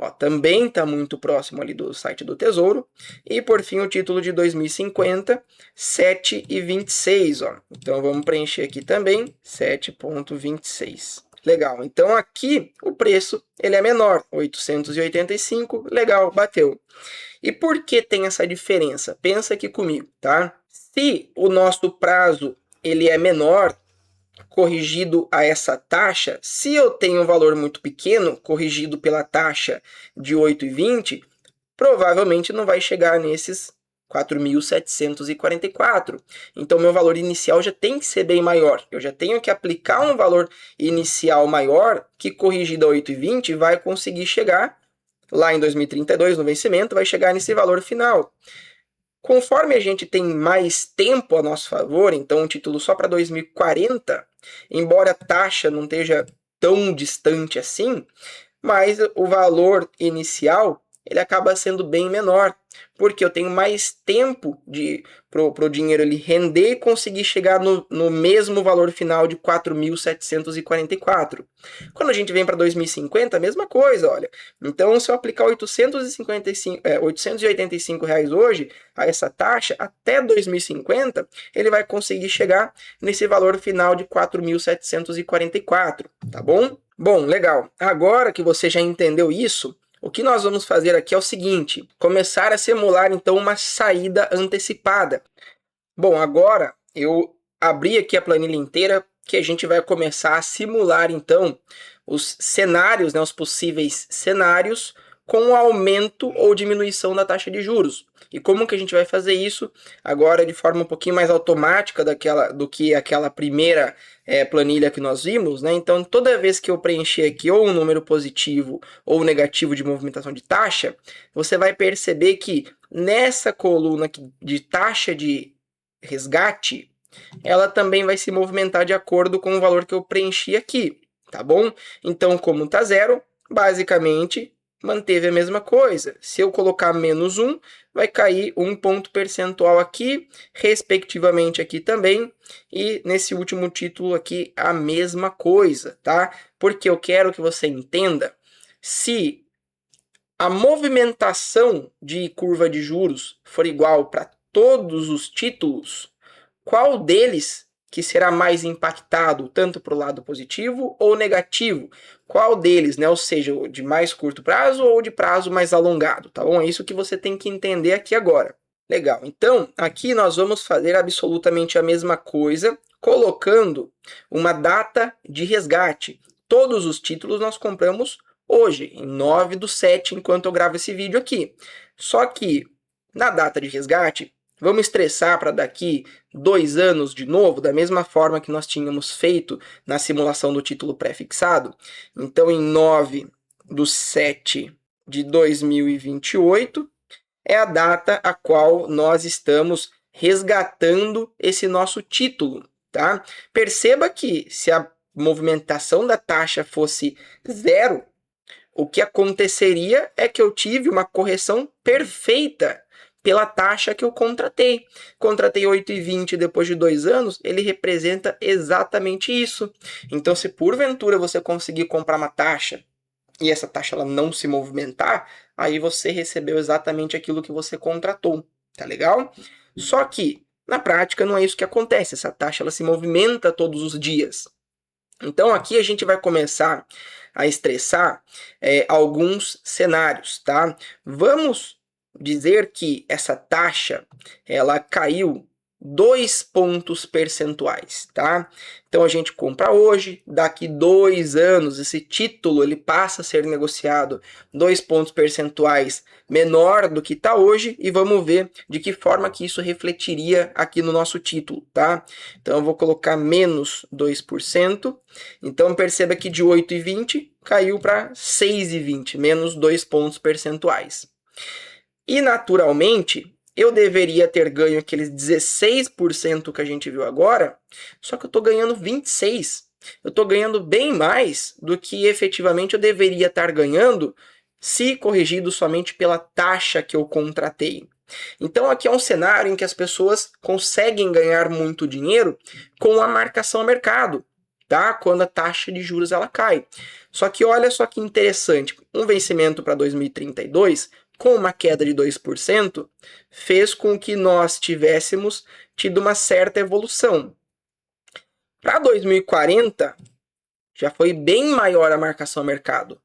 Ó, também está muito próximo ali do site do Tesouro. E, por fim, o título de 2050, 7,26. Ó. Então, vamos preencher aqui também, 7,26. Legal, então aqui o preço ele é menor, 885, legal, bateu. E por que tem essa diferença? Pensa aqui comigo, tá? Se o nosso prazo ele é menor, corrigido a essa taxa, se eu tenho um valor muito pequeno, corrigido pela taxa de 8,20, provavelmente não vai chegar nesses 4.744. Então, meu valor inicial já tem que ser bem maior. Eu já tenho que aplicar um valor inicial maior que, corrigido a 8,20, vai conseguir chegar lá em 2032, no vencimento, vai chegar nesse valor final. Conforme a gente tem mais tempo a nosso favor, então um título só para 2040, embora a taxa não esteja tão distante assim, mas o valor inicial ele acaba sendo bem menor, porque eu tenho mais tempo para o dinheiro ele render e conseguir chegar no mesmo valor final de 4.744. Quando a gente vem para 2050, a mesma coisa, olha. Então, se eu aplicar 885 reais hoje a essa taxa, até 2050, ele vai conseguir chegar nesse valor final de 4.744, tá bom? Bom, legal. Agora que você já entendeu isso, o que nós vamos fazer aqui é o seguinte, começar a simular então uma saída antecipada. Bom, agora eu abri aqui a planilha inteira que a gente vai começar a simular então os cenários, né, os possíveis cenários com o aumento ou diminuição da taxa de juros. E como que a gente vai fazer isso agora de forma um pouquinho mais automática do que aquela primeira planilha que nós vimos, né? Então, toda vez que eu preencher aqui ou um número positivo ou negativo de movimentação de taxa, você vai perceber que nessa coluna aqui de taxa de resgate, ela também vai se movimentar de acordo com o valor que eu preenchi aqui, tá bom? Então, como está zero, basicamente manteve a mesma coisa. Se eu colocar menos 1, vai cair 1 ponto percentual aqui, respectivamente aqui também, e nesse último título aqui a mesma coisa, tá? Porque eu quero que você entenda se a movimentação de curva de juros for igual para todos os títulos, qual deles que será mais impactado, tanto para o lado positivo ou negativo? Qual deles, né? Ou seja, de mais curto prazo ou de prazo mais alongado, tá bom? É isso que você tem que entender aqui agora. Legal, então aqui nós vamos fazer absolutamente a mesma coisa, colocando uma data de resgate. Todos os títulos nós compramos hoje, em 9/7, enquanto eu gravo esse vídeo aqui. Só que na data de resgate, vamos estressar para daqui 2 anos de novo, da mesma forma que nós tínhamos feito na simulação do título pré-fixado. Então, em 9/7 de 2028, é a data a qual nós estamos resgatando esse nosso título, tá? Perceba que se a movimentação da taxa fosse zero, o que aconteceria é que eu tive uma correção perfeita pela taxa que eu contratei. Contratei 8,20 depois de 2 anos, ele representa exatamente isso. Então, se porventura você conseguir comprar uma taxa e essa taxa ela não se movimentar, aí você recebeu exatamente aquilo que você contratou, tá legal? Só que, na prática, não é isso que acontece. Essa taxa ela se movimenta todos os dias. Então, aqui a gente vai começar a estressar alguns cenários, tá? Vamos dizer que essa taxa ela caiu 2 pontos percentuais, tá? Então a gente compra hoje, daqui 2 anos esse título ele passa a ser negociado 2 pontos percentuais menor do que está hoje e vamos ver de que forma que isso refletiria aqui no nosso título, tá? Então eu vou colocar menos 2%, então perceba que de 8,20 caiu para 6,20, menos 2 pontos percentuais. E naturalmente, eu deveria ter ganho aqueles 16% que a gente viu agora, só que eu estou ganhando 26%. Eu estou ganhando bem mais do que efetivamente eu deveria estar ganhando se corrigido somente pela taxa que eu contratei. Então aqui é um cenário em que as pessoas conseguem ganhar muito dinheiro com a marcação a mercado, tá? Quando a taxa de juros ela cai. Só que olha só que interessante, um vencimento para 2032 com uma queda de 2% fez com que nós tivéssemos tido uma certa evolução. Para 2040 já foi bem maior a marcação a mercado,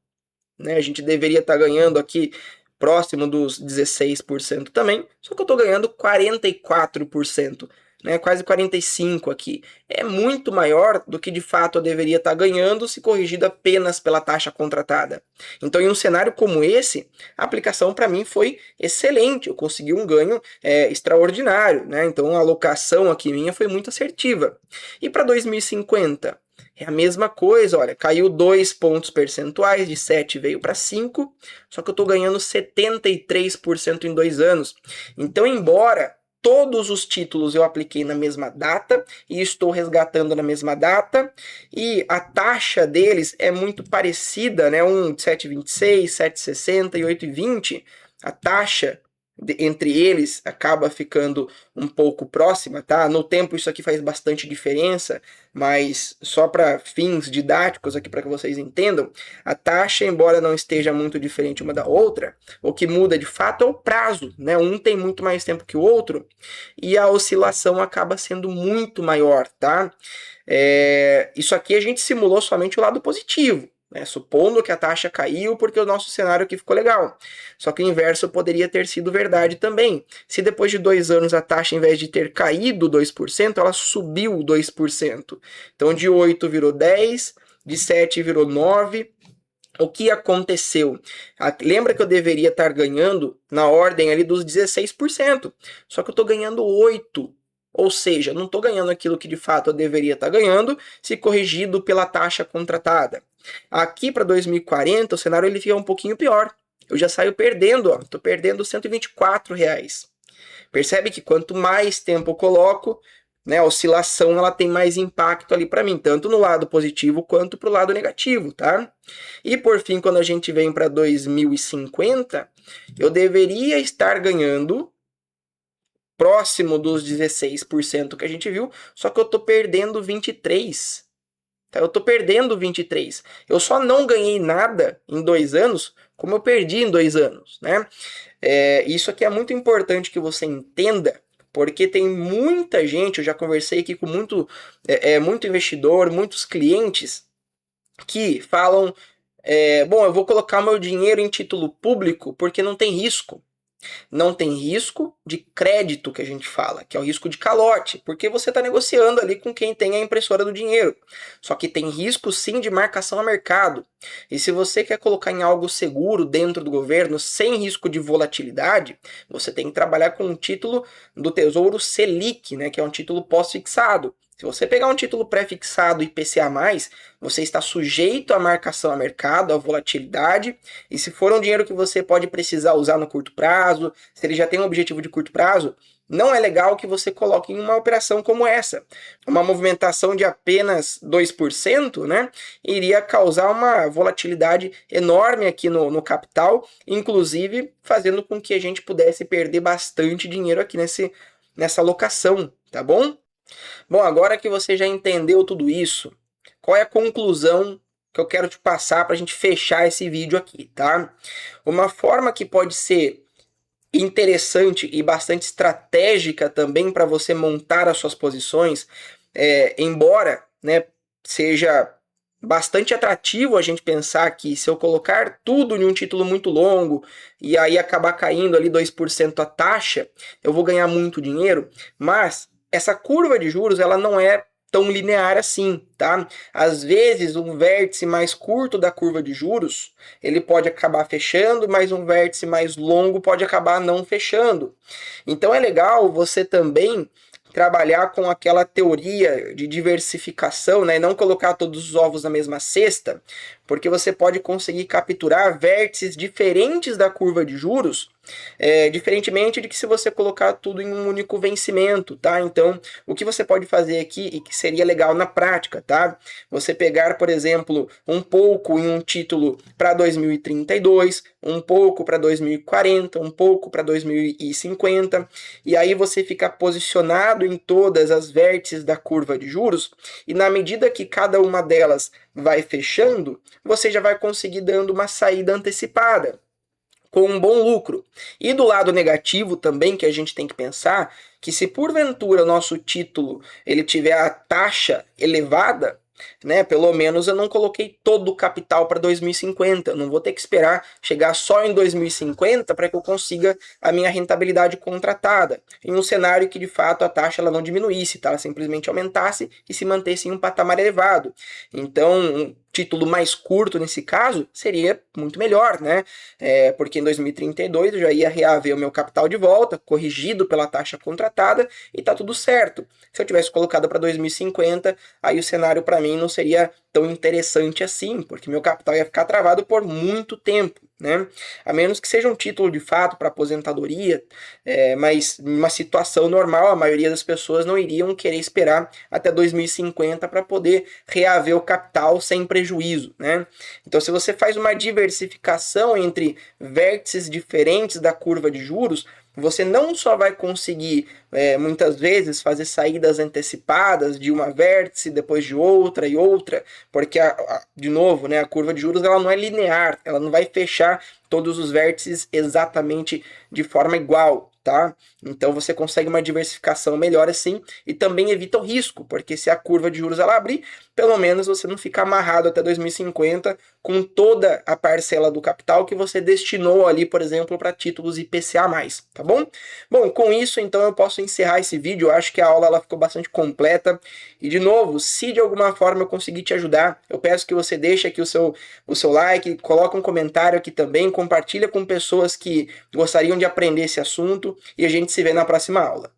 né? A gente deveria estar ganhando aqui próximo dos 16% também, só que eu estou ganhando 44%, né? Quase 45% aqui. É muito maior do que de fato eu deveria estar ganhando se corrigido apenas pela taxa contratada. Então, em um cenário como esse, a aplicação para mim foi excelente. Eu consegui um ganho extraordinário, né? Então, a alocação aqui minha foi muito assertiva. E para 2050? É a mesma coisa, olha, caiu 2 pontos percentuais, de 7 veio para 5, só que eu estou ganhando 73% em 2 anos. Então, embora todos os títulos eu apliquei na mesma data e estou resgatando na mesma data, e a taxa deles é muito parecida, né? Um de 7,26, 7,60 e 8,20, a taxa entre eles acaba ficando um pouco próxima, tá? No tempo isso aqui faz bastante diferença, mas só para fins didáticos aqui para que vocês entendam, a taxa, embora não esteja muito diferente uma da outra, o que muda de fato é o prazo, né? Um tem muito mais tempo que o outro e a oscilação acaba sendo muito maior, tá? Isso aqui a gente simulou somente o lado positivo, né? Supondo que a taxa caiu porque o nosso cenário aqui ficou legal. Só que o inverso poderia ter sido verdade também. Se depois de 2 anos a taxa, em vez de ter caído 2%, ela subiu 2%. Então de 8 virou 10, de 7 virou 9. O que aconteceu? Lembra que eu deveria estar ganhando na ordem ali dos 16%. Só que eu estou ganhando 8%. Ou seja, não estou ganhando aquilo que de fato eu deveria estar ganhando, se corrigido pela taxa contratada. Aqui para 2040 o cenário ele fica um pouquinho pior. Eu já saio perdendo, ó, estou perdendo R$ 124. Percebe que quanto mais tempo eu coloco, né, a oscilação ela tem mais impacto ali para mim, tanto no lado positivo quanto para o lado negativo, tá? E por fim, quando a gente vem para 2050, eu deveria estar ganhando próximo dos 16% que a gente viu, só que eu estou perdendo 23%. Eu estou perdendo 23%. Eu só não ganhei nada em 2 anos, como eu perdi em 2 anos, né? Isso aqui é muito importante que você entenda, porque tem muita gente, eu já conversei aqui com muito investidor, muitos clientes, que falam, bom, eu vou colocar meu dinheiro em título público porque não tem risco. Não tem risco de crédito que a gente fala, que é o risco de calote, porque você está negociando ali com quem tem a impressora do dinheiro. Só que tem risco sim de marcação a mercado. E se você quer colocar em algo seguro dentro do governo, sem risco de volatilidade, você tem que trabalhar com um título do Tesouro Selic, né, que é um título pós-fixado. Se você pegar um título pré-fixado IPCA+, você está sujeito à marcação a mercado, à volatilidade, e se for um dinheiro que você pode precisar usar no curto prazo, se ele já tem um objetivo de curto prazo, não é legal que você coloque em uma operação como essa. Uma movimentação de apenas 2%, né, iria causar uma volatilidade enorme aqui no capital, inclusive fazendo com que a gente pudesse perder bastante dinheiro aqui nessa alocação, tá bom? Bom, agora que você já entendeu tudo isso, qual é a conclusão que eu quero te passar para a gente fechar esse vídeo aqui, tá? Uma forma que pode ser interessante e bastante estratégica também para você montar as suas posições, embora, né, seja bastante atrativo a gente pensar que se eu colocar tudo em um título muito longo e aí acabar caindo ali 2% a taxa, eu vou ganhar muito dinheiro, mas essa curva de juros ela não é tão linear assim, tá? Às vezes um vértice mais curto da curva de juros ele pode acabar fechando, mas um vértice mais longo pode acabar não fechando. Então é legal você também trabalhar com aquela teoria de diversificação, né? E não colocar todos os ovos na mesma cesta, porque você pode conseguir capturar vértices diferentes da curva de juros, diferentemente de que se você colocar tudo em um único vencimento, tá? Então, o que você pode fazer aqui, e que seria legal na prática, tá? Você pegar, por exemplo, um pouco em um título para 2032, um pouco para 2040, um pouco para 2050, e aí você fica posicionado em todas as vértices da curva de juros, e na medida que cada uma delas vai fechando, você já vai conseguir dando uma saída antecipada com um bom lucro. E do lado negativo também que a gente tem que pensar que se porventura o nosso título ele tiver a taxa elevada, né, pelo menos eu não coloquei todo o capital para 2050, eu não vou ter que esperar chegar só em 2050 para que eu consiga a minha rentabilidade contratada, em um cenário que de fato a taxa ela não diminuísse, tá? Ela simplesmente aumentasse e se mantesse em um patamar elevado. Então, título mais curto nesse caso seria muito melhor, né? Porque em 2032 eu já ia reaver o meu capital de volta, corrigido pela taxa contratada, e tá tudo certo. Se eu tivesse colocado para 2050, aí o cenário para mim não seria tão interessante assim, porque meu capital ia ficar travado por muito tempo, né? A menos que seja um título de fato para aposentadoria, mas em uma situação normal, a maioria das pessoas não iriam querer esperar até 2050 para poder reaver o capital sem prejuízo, né? Então, se você faz uma diversificação entre vértices diferentes da curva de juros, você não só vai conseguir, muitas vezes, fazer saídas antecipadas de uma vértice, depois de outra e outra, porque, de novo, né, a curva de juros ela não é linear, ela não vai fechar todos os vértices exatamente de forma igual, tá? Então você consegue uma diversificação melhor assim e também evita o risco, porque se a curva de juros ela abrir, pelo menos você não fica amarrado até 2050 com toda a parcela do capital que você destinou ali, por exemplo, para títulos IPCA+, tá bom? Bom, com isso então eu posso encerrar esse vídeo, eu acho que a aula ela ficou bastante completa e de novo, se de alguma forma eu conseguir te ajudar, eu peço que você deixe aqui o seu like, coloque um comentário aqui também, compartilha com pessoas que gostariam de aprender esse assunto e a gente se vê na próxima aula.